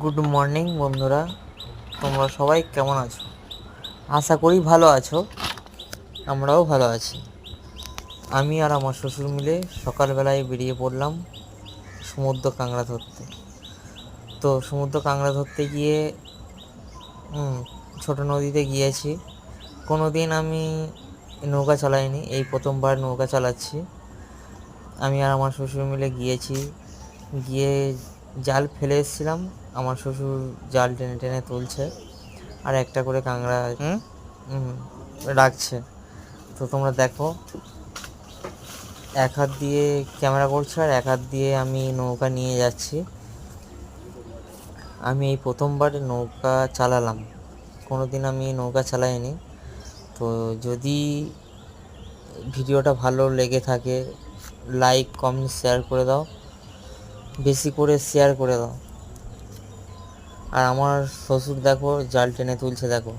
Good morning বন্ধুরা, তোমরা সবাই কেমন আছো? আশা করি ভালো আছো। আমরাও ভালো আছি। আমি আর আমার শ্বশুর মিলে সকালবেলায় বেরিয়ে পড়লাম সমুদ্র কাঁকড়া ধরতে। তো সমুদ্র কাঁকড়া ধরতে গিয়ে ছোটো নদীতে গিয়েছি। কোনো দিন আমি নৌকা চালাইনি, এই প্রথমবার নৌকা চালাচ্ছি। আমি আর আমার শ্বশুর মিলে গিয়েছি, গিয়ে জাল ফেলে এসেছিলাম। আমার শ্বশুর জাল টেনে টেনে তুলছে আর একটা করে কাঁকড়া রাখছে। তো তোমরা দেখো, এক হাত দিয়ে ক্যামেরা করছে আর এক হাত দিয়ে আমি নৌকা নিয়ে যাচ্ছি। আমি এই প্রথমবার নৌকা চালালাম, কোনো দিন আমি নৌকা চালাইনি। তো যদি ভিডিওটা ভালো লেগে থাকে, লাইক কমেন্ট শেয়ার করে দাও, বেশি করে শেয়ার করে দাও। আর আমার শ্বশুর দেখো জাল টেনে তুলছে, দেখো।